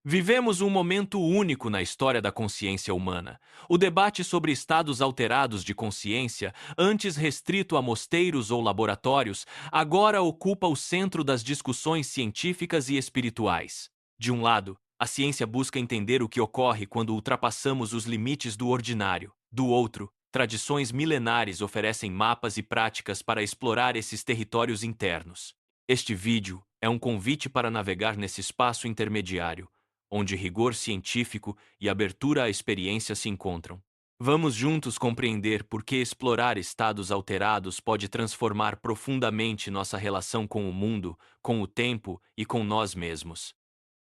Vivemos um momento único na história da consciência humana. O debate sobre estados alterados de consciência, antes restrito a mosteiros ou laboratórios, agora ocupa o centro das discussões científicas e espirituais. De um lado, a ciência busca entender o que ocorre quando ultrapassamos os limites do ordinário. Do outro, tradições milenares oferecem mapas e práticas para explorar esses territórios internos. Este vídeo é um convite para navegar nesse espaço intermediário onde rigor científico e abertura à experiência se encontram. Vamos juntos compreender por que explorar estados alterados pode transformar profundamente nossa relação com o mundo, com o tempo e com nós mesmos.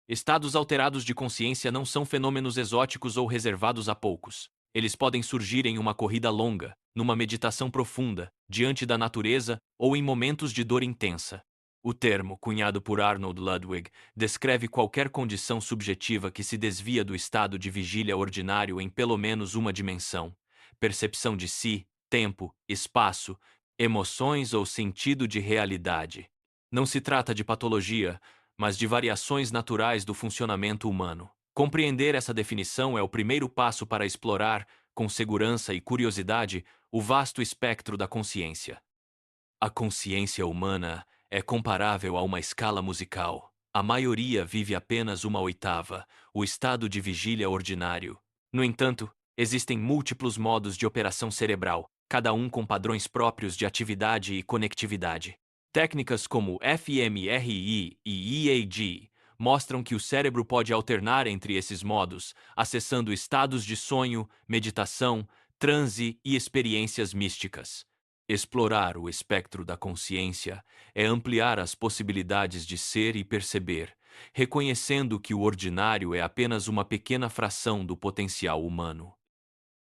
Estados alterados de consciência não são fenômenos exóticos ou reservados a poucos. Eles podem surgir em uma corrida longa, numa meditação profunda, diante da natureza ou em momentos de dor intensa. O termo, cunhado por Arnold Ludwig, descreve qualquer condição subjetiva que se desvia do estado de vigília ordinário em pelo menos uma dimensão: percepção de si, tempo, espaço, emoções ou sentido de realidade. Não se trata de patologia, mas de variações naturais do funcionamento humano. Compreender essa definição é o primeiro passo para explorar, com segurança e curiosidade, o vasto espectro da consciência. A consciência humana é comparável a uma escala musical. A maioria vive apenas uma oitava, o estado de vigília ordinário. No entanto, existem múltiplos modos de operação cerebral, cada um com padrões próprios de atividade e conectividade. Técnicas como fMRI e EAG mostram que o cérebro pode alternar entre esses modos, acessando estados de sonho, meditação, transe e experiências místicas. Explorar o espectro da consciência é ampliar as possibilidades de ser e perceber, reconhecendo que o ordinário é apenas uma pequena fração do potencial humano.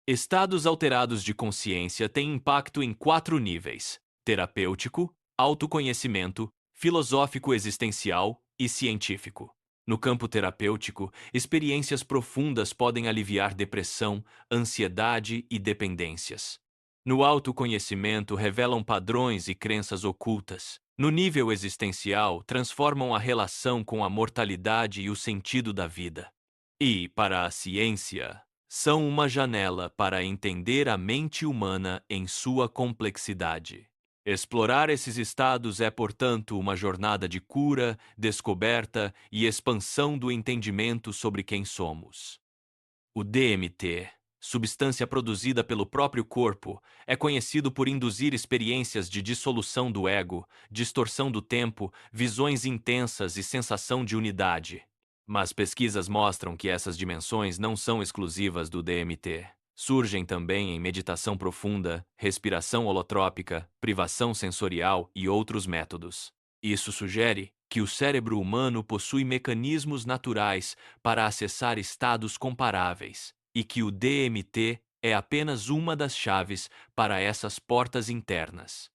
Estados alterados de consciência têm impacto em 4 níveis: terapêutico, autoconhecimento, filosófico existencial e científico. No campo terapêutico, experiências profundas podem aliviar depressão, ansiedade e dependências. No autoconhecimento, revelam padrões e crenças ocultas. No nível existencial, transformam a relação com a mortalidade e o sentido da vida. E, para a ciência, são uma janela para entender a mente humana em sua complexidade. Explorar esses estados é, portanto, uma jornada de cura, descoberta e expansão do entendimento sobre quem somos. O DMT, substância produzida pelo próprio corpo, é conhecido por induzir experiências de dissolução do ego, distorção do tempo, visões intensas e sensação de unidade. Mas pesquisas mostram que essas dimensões não são exclusivas do DMT. Surgem também em meditação profunda, respiração holotrópica, privação sensorial e outros métodos. Isso sugere que o cérebro humano possui mecanismos naturais para acessar estados comparáveis e que o DMT é apenas uma das chaves para essas portas internas.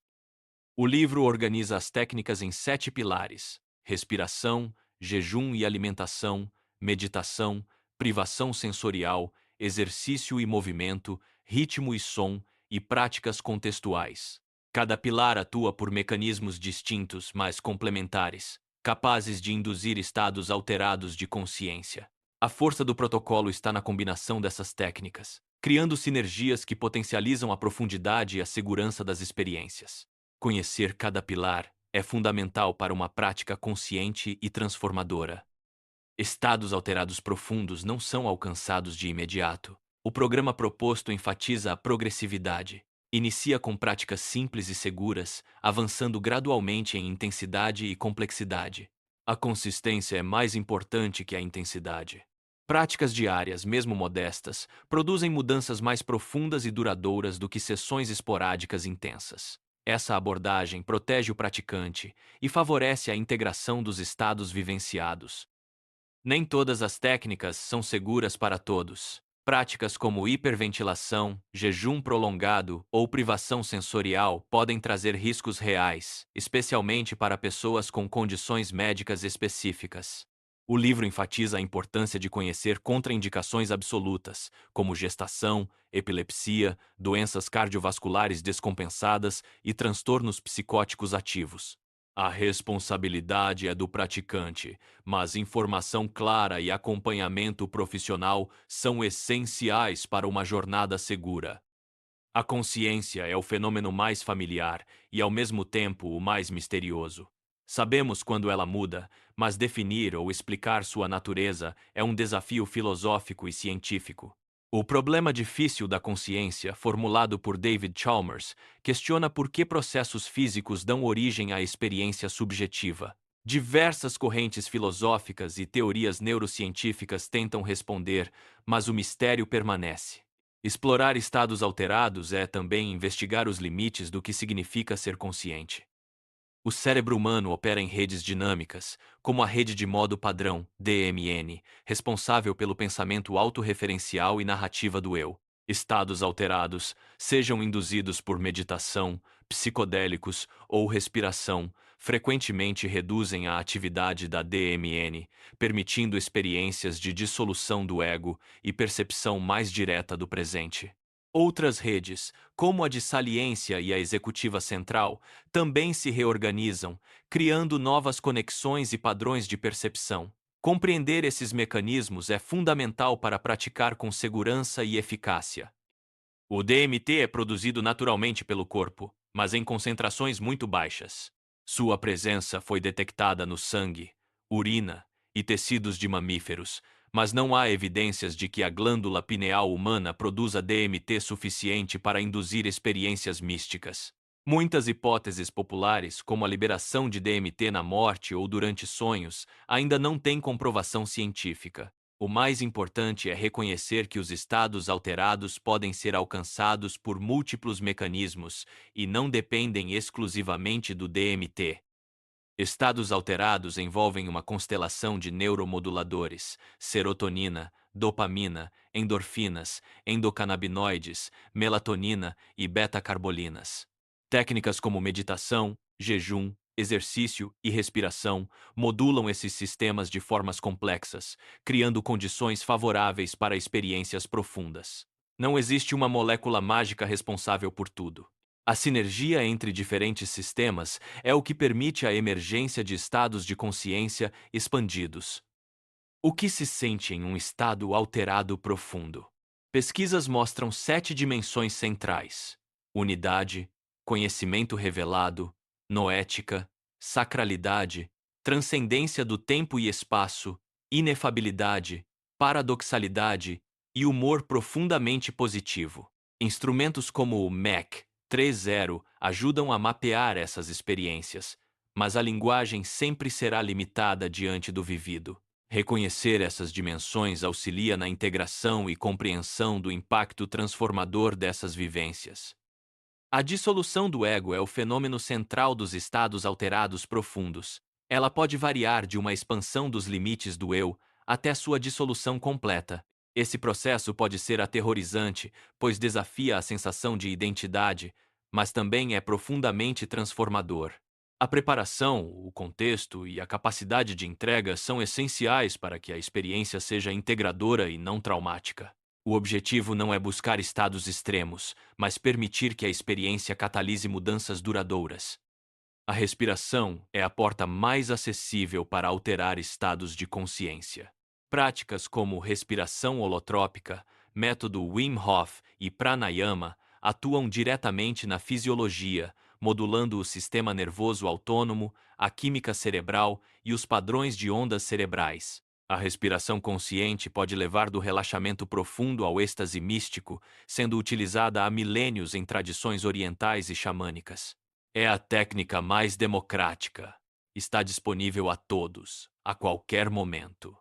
O livro organiza as técnicas em 7 pilares: respiração, jejum e alimentação, meditação, privação sensorial, exercício e movimento, ritmo e som e práticas contextuais. Cada pilar atua por mecanismos distintos, mas complementares, capazes de induzir estados alterados de consciência. A força do protocolo está na combinação dessas técnicas, criando sinergias que potencializam a profundidade e a segurança das experiências. Conhecer cada pilar é fundamental para uma prática consciente e transformadora. Estados alterados profundos não são alcançados de imediato. O programa proposto enfatiza a progressividade. Inicia com práticas simples e seguras, avançando gradualmente em intensidade e complexidade. A consistência é mais importante que a intensidade. Práticas diárias, mesmo modestas, produzem mudanças mais profundas e duradouras do que sessões esporádicas intensas. Essa abordagem protege o praticante e favorece a integração dos estados vivenciados. Nem todas as técnicas são seguras para todos. Práticas como hiperventilação, jejum prolongado ou privação sensorial podem trazer riscos reais, especialmente para pessoas com condições médicas específicas. O livro enfatiza a importância de conhecer contraindicações absolutas, como gestação, epilepsia, doenças cardiovasculares descompensadas e transtornos psicóticos ativos. A responsabilidade é do praticante, mas informação clara e acompanhamento profissional são essenciais para uma jornada segura. A consciência é o fenômeno mais familiar e, ao mesmo tempo, o mais misterioso. Sabemos quando ela muda, mas definir ou explicar sua natureza é um desafio filosófico e científico. O problema difícil da consciência, formulado por David Chalmers, questiona por que processos físicos dão origem à experiência subjetiva. Diversas correntes filosóficas e teorias neurocientíficas tentam responder, mas o mistério permanece. Explorar estados alterados é também investigar os limites do que significa ser consciente. O cérebro humano opera em redes dinâmicas, como a rede de modo padrão, DMN, responsável pelo pensamento autorreferencial e narrativa do eu. Estados alterados, sejam induzidos por meditação, psicodélicos ou respiração, frequentemente reduzem a atividade da DMN, permitindo experiências de dissolução do ego e percepção mais direta do presente. Outras redes, como a de saliência e a executiva central, também se reorganizam, criando novas conexões e padrões de percepção. Compreender esses mecanismos é fundamental para praticar com segurança e eficácia. O DMT é produzido naturalmente pelo corpo, mas em concentrações muito baixas. Sua presença foi detectada no sangue, urina e tecidos de mamíferos, mas não há evidências de que a glândula pineal humana produza DMT suficiente para induzir experiências místicas. Muitas hipóteses populares, como a liberação de DMT na morte ou durante sonhos, ainda não têm comprovação científica. O mais importante é reconhecer que os estados alterados podem ser alcançados por múltiplos mecanismos e não dependem exclusivamente do DMT. Estados alterados envolvem uma constelação de neuromoduladores, serotonina, dopamina, endorfinas, endocannabinoides, melatonina e beta-carbolinas. Técnicas como meditação, jejum, exercício e respiração modulam esses sistemas de formas complexas, criando condições favoráveis para experiências profundas. Não existe uma molécula mágica responsável por tudo. A sinergia entre diferentes sistemas é o que permite a emergência de estados de consciência expandidos. O que se sente em um estado alterado profundo? Pesquisas mostram 7 dimensões centrais: unidade, conhecimento revelado, noética, sacralidade, transcendência do tempo e espaço, inefabilidade, paradoxalidade e humor profundamente positivo. Instrumentos como o MEC 3.0 ajudam a mapear essas experiências, mas a linguagem sempre será limitada diante do vivido. Reconhecer essas dimensões auxilia na integração e compreensão do impacto transformador dessas vivências. A dissolução do ego é o fenômeno central dos estados alterados profundos. Ela pode variar de uma expansão dos limites do eu até sua dissolução completa. Esse processo pode ser aterrorizante, pois desafia a sensação de identidade, mas também é profundamente transformador. A preparação, o contexto e a capacidade de entrega são essenciais para que a experiência seja integradora e não traumática. O objetivo não é buscar estados extremos, mas permitir que a experiência catalise mudanças duradouras. A respiração é a porta mais acessível para alterar estados de consciência. Práticas como respiração holotrópica, método Wim Hof e pranayama atuam diretamente na fisiologia, modulando o sistema nervoso autônomo, a química cerebral e os padrões de ondas cerebrais. A respiração consciente pode levar do relaxamento profundo ao êxtase místico, sendo utilizada há milênios em tradições orientais e xamânicas. É a técnica mais democrática. Está disponível a todos, a qualquer momento.